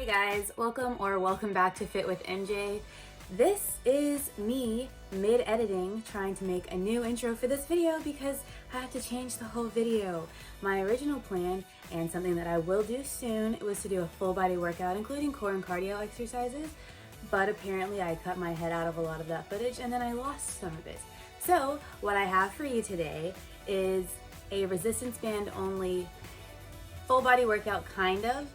guys, welcome back to Fit with MJ. This is me mid-editing trying to make a new intro for this video because I had to change the whole video. My original plan, and something that I will do soon, was to do a full body workout including core and cardio exercises, but apparently I cut my head out of a lot of that footage and then I lost some of it. So what I have for you today is a resistance band only full body workout, kind of.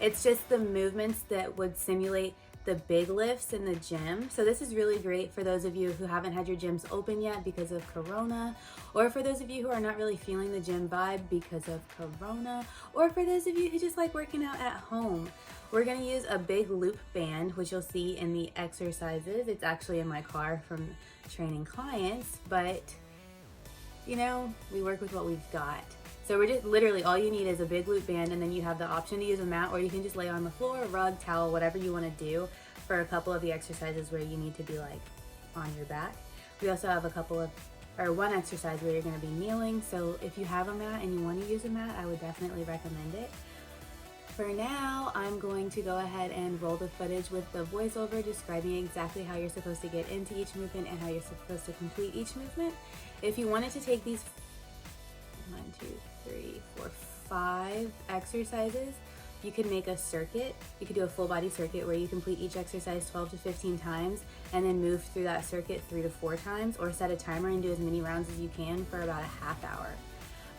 It's just the movements that would simulate the big lifts in the gym. So this is really great for those of you who haven't had your gyms open yet because of Corona, or for those of you who are not really feeling the gym vibe because of Corona, or for those of you who just like working out at home. We're gonna use a big loop band, which you'll see in the exercises. It's actually in my car from training clients, but you know, we work with what we've got. So we're just literally, all you need is a big loop band, and then you have the option to use a mat, or you can just lay on the floor, rug, towel, whatever you want to do for a couple of the exercises where you need to be like on your back. We also have one exercise where you're going to be kneeling. So if you have a mat and you want to use a mat, I would definitely recommend it. For now, I'm going to go ahead and roll the footage with the voiceover describing exactly how you're supposed to get into each movement and how you're supposed to complete each movement. If you wanted to take these 5 exercises, you could make a circuit. You could do a full body circuit where you complete each exercise 12 to 15 times and then move through that circuit 3 to 4 times, or set a timer and do as many rounds as you can for about a half hour.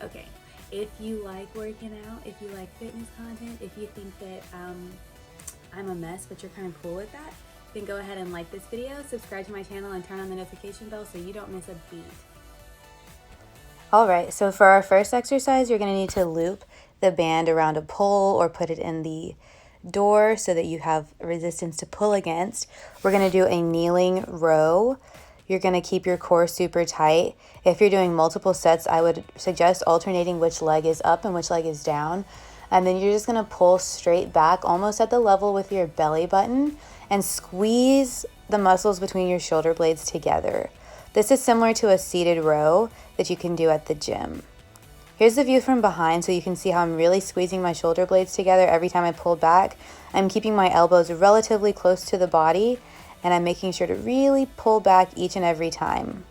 Okay, if you like working out, if you like fitness content, if you think that I'm a mess but you're kind of cool with that, then go ahead and like this video, subscribe to my channel, and turn on the notification bell so you don't miss a beat. Alright, so for our first exercise, you're going to need to loop the band around a pole or put it in the door so that you have resistance to pull against. We're going to do a kneeling row. You're going to keep your core super tight. If you're doing multiple sets, I would suggest alternating which leg is up and which leg is down. And then you're just going to pull straight back, almost at the level with your belly button, and squeeze the muscles between your shoulder blades together. This is similar to a seated row that you can do at the gym. Here's the view from behind so you can see how I'm really squeezing my shoulder blades together every time I pull back. I'm keeping my elbows relatively close to the body, and I'm making sure to really pull back each and every time.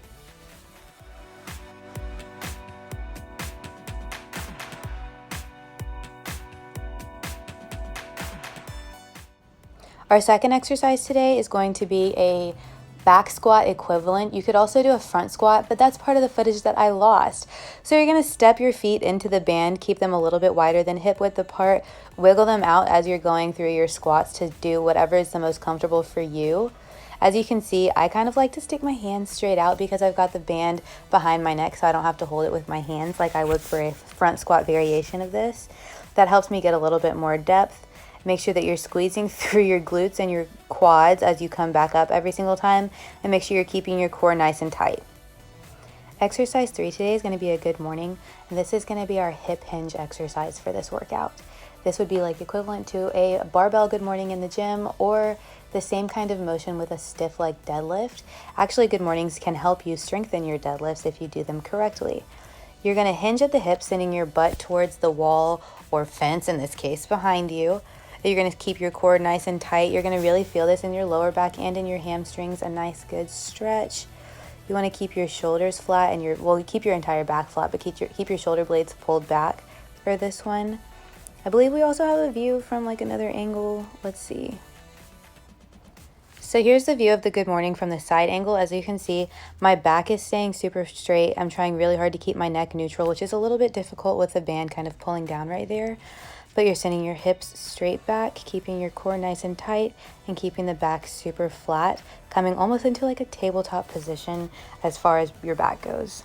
Our second exercise today is going to be a back squat equivalent. You could also do a front squat, but that's part of the footage that I lost. So you're going to step your feet into the band, keep them a little bit wider than hip width apart, wiggle them out as you're going through your squats to do whatever is the most comfortable for you. As you can see, I kind of like to stick my hands straight out because I've got the band behind my neck, so I don't have to hold it with my hands like I would for a front squat variation of this. That helps me get a little bit more depth. Make sure that you're squeezing through your glutes and your quads as you come back up every single time, and make sure you're keeping your core nice and tight. Exercise 3 today is going to be a good morning, and this is going to be our hip hinge exercise for this workout. This would be like equivalent to a barbell good morning in the gym, or the same kind of motion with a stiff leg deadlift. Actually, good mornings can help you strengthen your deadlifts if you do them correctly. You're going to hinge at the hips, sending your butt towards the wall or fence, in this case, behind you. You're going to keep your core nice and tight. You're going to really feel this in your lower back and in your hamstrings, a nice good stretch. You want to keep your shoulders flat and keep your entire back flat, but keep your shoulder blades pulled back for this one. I believe we also have a view from like another angle. Let's see. So here's the view of the good morning from the side angle. As you can see, my back is staying super straight. I'm trying really hard to keep my neck neutral, which is a little bit difficult with the band kind of pulling down right there. But you're sending your hips straight back, keeping your core nice and tight, and keeping the back super flat, coming almost into like a tabletop position as far as your back goes.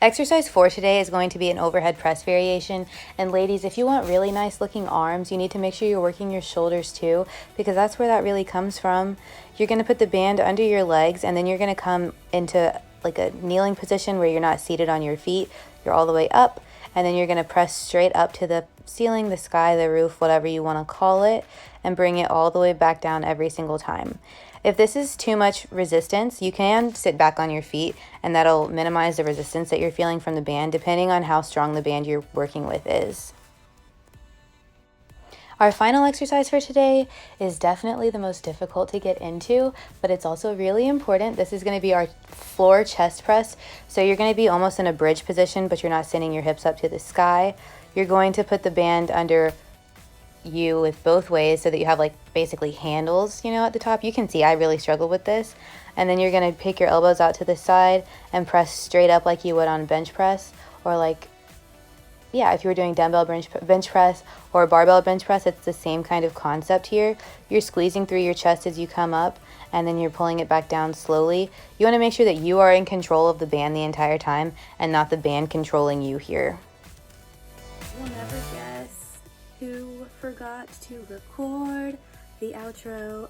Exercise 4 today is going to be an overhead press variation. And ladies, if you want really nice looking arms, you need to make sure you're working your shoulders too, because that's where that really comes from. You're going to put the band under your legs, and then you're going to come into like a kneeling position where you're not seated on your feet. You're all the way up, and then you're going to press straight up to the ceiling, the sky, the roof, whatever you want to call it, and bring it all the way back down every single time. If this is too much resistance, you can sit back on your feet, and that'll minimize the resistance that you're feeling from the band, depending on how strong the band you're working with is. Our final exercise for today is definitely the most difficult to get into, but it's also really important. This is going to be our floor chest press. So you're going to be almost in a bridge position, but you're not sending your hips up to the sky. You're going to put the band under you with both ways so that you have like basically handles, at the top. You can see I really struggle with this. And then you're going to pick your elbows out to the side and press straight up like you would on bench press, or like, yeah, if you were doing dumbbell bench press or barbell bench press, it's the same kind of concept here. You're squeezing through your chest as you come up, and then you're pulling it back down slowly. You want to make sure that you are in control of the band the entire time and not the band controlling you here. You'll never guess who forgot to record the outro.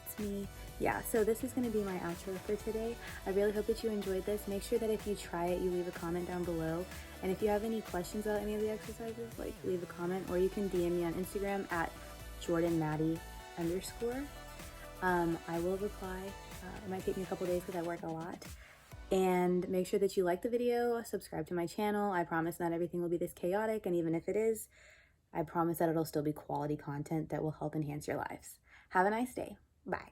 It's me. Yeah, so this is going to be my outro for today. I really hope that you enjoyed this. Make sure that if you try it, you leave a comment down below. And if you have any questions about any of the exercises, like leave a comment, or you can DM me on Instagram at JordanMaddie_. I will reply. It might take me a couple days because I work a lot. And make sure that you like the video, subscribe to my channel. I promise not everything will be this chaotic, and even if it is, I promise that it'll still be quality content that will help enhance your lives. Have a nice day. Bye.